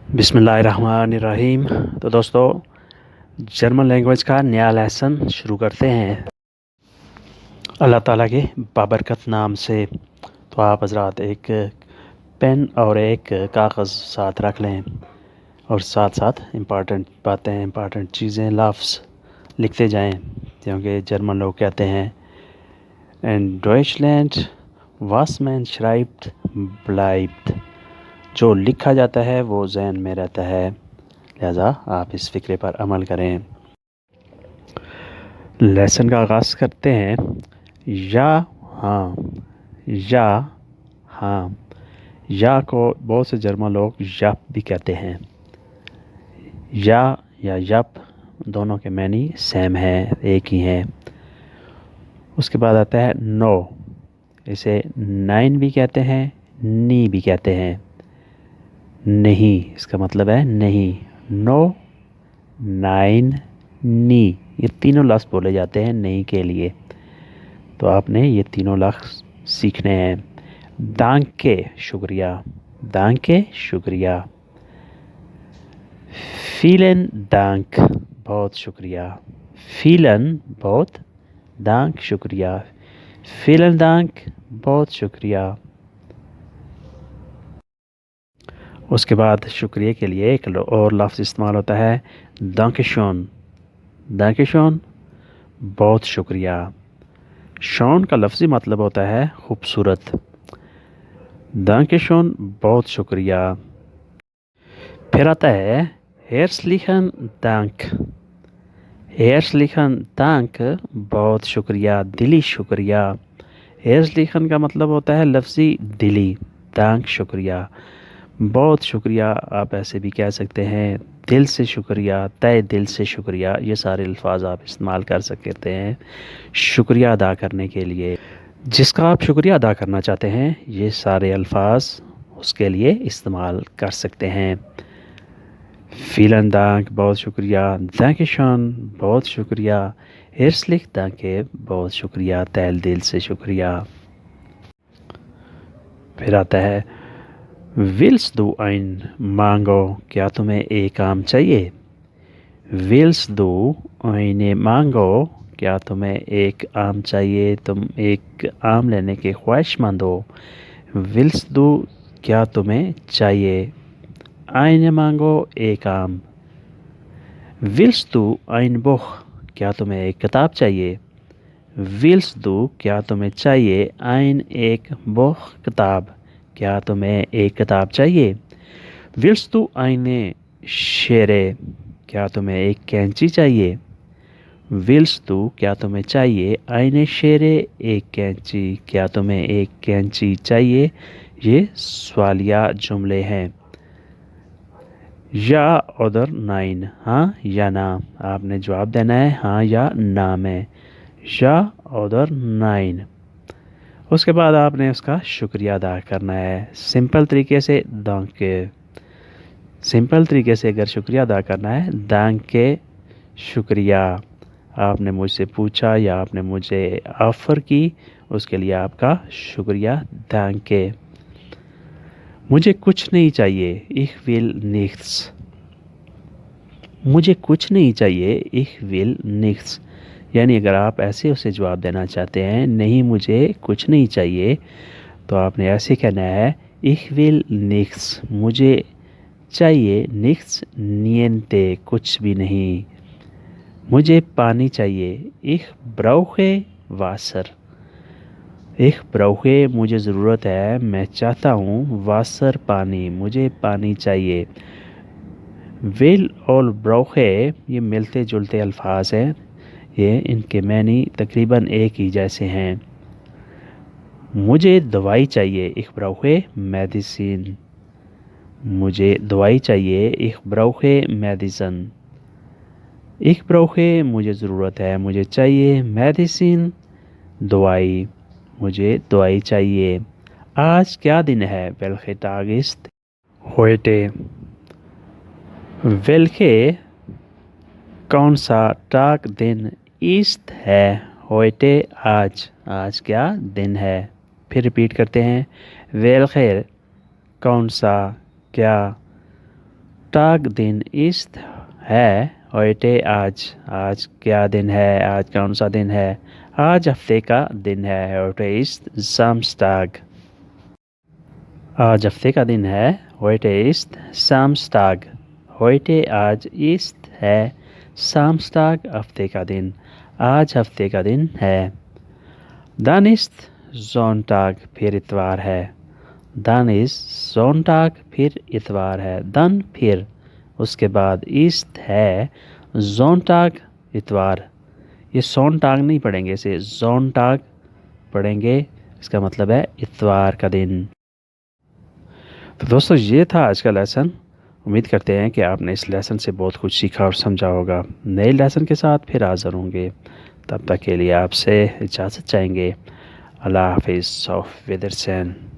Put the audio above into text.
बिस्मिल्लाहिर्रहमानिर्रहीम। तो दोस्तों, जर्मन लैंग्वेज का नया लेसन शुरू करते हैं अल्लाह ताला के बाबरकत नाम से। तो आप हजरात एक पेन और एक कागज़ साथ रख लें और साथ साथ इम्पॉर्टेंट बातें, इम्पॉर्टेंट चीज़ें, लफ्ज़ लिखते जाएं, क्योंकि जर्मन लोग कहते हैं इन डॉइचलैंड वास मैन श्राइब्ट ब्लाइब्ट। जो लिखा जाता है वो ज़हन में रहता है, लिहाजा आप इस फ़िक्रे पर अमल करें। लेसन का आगाज़ करते हैं या हाँ। या हाँ, या को बहुत से जर्मन लोग यप भी कहते हैं। या यप दोनों के मैनी सेम हैं, एक ही हैं। उसके बाद आता है नो, इसे नाइन भी कहते हैं, नी भी कहते हैं। नहीं, इसका मतलब है नहीं। नो, नाइन, नी, ये तीनों लफ्ज़ बोले जाते हैं नहीं के लिए। तो आपने ये तीनों लफ्ज़ सीखने हैं। दांके, शुक्रिया। दांके, शुक्रिया। फीलन दांक, बहुत शुक्रिया। फीलन, बहुत। दांक, शुक्रिया। फीलन दांक, बहुत शुक्रिया। उसके बाद शुक्रिया के लिए एक और लफ्ज़ इस्तेमाल होता है दांकेशॉन। दांकेशॉन, बहुत शुक्रिया। शॉन का लफ्ज़ी मतलब होता है खूबसूरत। दांकेशॉन, बहुत शुक्रिया। फिर आता है हेर्सलिखन दांक। हेर्सलिखन दांक, बहुत शुक्रिया, दिली शुक्रिया। हेर्सलिखन का मतलब होता है लफ्ज़ी दिली, दांक शुक्रिया, बहुत शुक्रिया। आप ऐसे भी कह सकते हैं दिल से शुक्रिया, तहे दिल से शुक्रिया। ये सारे अल्फाज आप इस्तेमाल कर सकते हैं शुक्रिया अदा करने के लिए। जिसका आप शुक्रिया अदा करना चाहते हैं ये सारे अल्फाज उसके लिए इस्तेमाल कर सकते हैं। फ़िलन दांक, बहुत शुक्रिया। दांकेशॉन, बहुत शुक्रिया। हेर्सलिख दांके, बहुत शुक्रिया, तहे दिल से शुक्रिया। फिर आता है विल्स दो ein mango, क्या तुम्हें एक आम चाहिए। विल्स दो eine mango, क्या तुम्हें एक आम चाहिए, तुम एक आम लेने के ख्वाहिशमंद हो। विल्स दो, क्या तुम्हें चाहिए। eine mango, एक आम। विल्स दो ein Buch, क्या तुम्हें एक किताब चाहिए। विल्स दो, क्या तुम्हें चाहिए ein एक Buch, किताब, क्या तुम्हें एक किताब चाहिए। विल्स तू आईने शेरे, क्या तुम्हें एक कैंची चाहिए। विल्स तू, क्या तुम्हें चाहिए आईने शेरे, एक कैंची, क्या तुम्हें एक कैंची चाहिए। ये सवालिया जुमले हैं। या उधर नाइन, हाँ या ना, आपने जवाब देना है हाँ या ना में। या उधर नाइन। उसके बाद आपने उसका शुक्रिया अदा करना है सिंपल तरीके से दांके। सिंपल तरीके से अगर शुक्रिया अदा करना है दांके शुक्रिया। आपने मुझसे पूछा या आपने मुझे ऑफ़र की, उसके लिए आपका शुक्रिया दांके। मुझे कुछ नहीं चाहिए ich will nichts। मुझे कुछ नहीं चाहिए ich will nichts। यानी अगर आप ऐसे उसे जवाब देना चाहते हैं नहीं मुझे कुछ नहीं चाहिए, तो आपने ऐसे कहना है ich will nichts, मुझे चाहिए nichts niente, कुछ भी नहीं। मुझे पानी चाहिए ich brauche Wasser। ich brauche, मुझे ज़रूरत है, मैं चाहता हूँ, Wasser पानी, मुझे पानी चाहिए। will और brauche ये मिलते जुलते अल्फाज हैं, ये इनके मैनी तकरीबन एक ही जैसे हैं। मुझे दवाई चाहिए ich brauche Medicine। मुझे दवाई चाहिए ich brauche Medicine। ich brauche, मुझे ज़रूरत है, मुझे चाहिए, Medicine, दवाई, मुझे दवाई चाहिए। आज क्या दिन है welche Tag ist heute। welche, कौन सा, टाग दिन, ईस्ट है heute, आज, आज क्या दिन है। फिर रिपीट करते हैं welche, कौन सा, क्या, ٹاگ دن است ہے heute آج آج کیا دن ہے آج کون سا دن ہے آج ہفتے کا دن ہے heute ist Samstag آج ہفتے کا دن ہے heute ist Samstag heute آج ist ہے Samstag ہفتے کا دن آج ہفتے کا دن ہے dann ist Sonntag پھر اتوار ہے dann ist Sonntag پھر اتوار ہے dann پھر اس کے بعد ist ہے Sonntag اتوار یہ Sonntag نہیں پڑھیں گے اسے Sonntag پڑھیں گے اس کا مطلب ہے اتوار کا دن تو دوستو یہ تھا آج کا لیسن امید کرتے ہیں کہ آپ نے اس لیسن سے بہت کچھ سیکھا اور سمجھا ہوگا نئے لیسن کے ساتھ پھر حاضر ہوں گے تب تک کے لیے آپ سے اجازت چاہیں گے اللہ حافظ auf Wiedersehen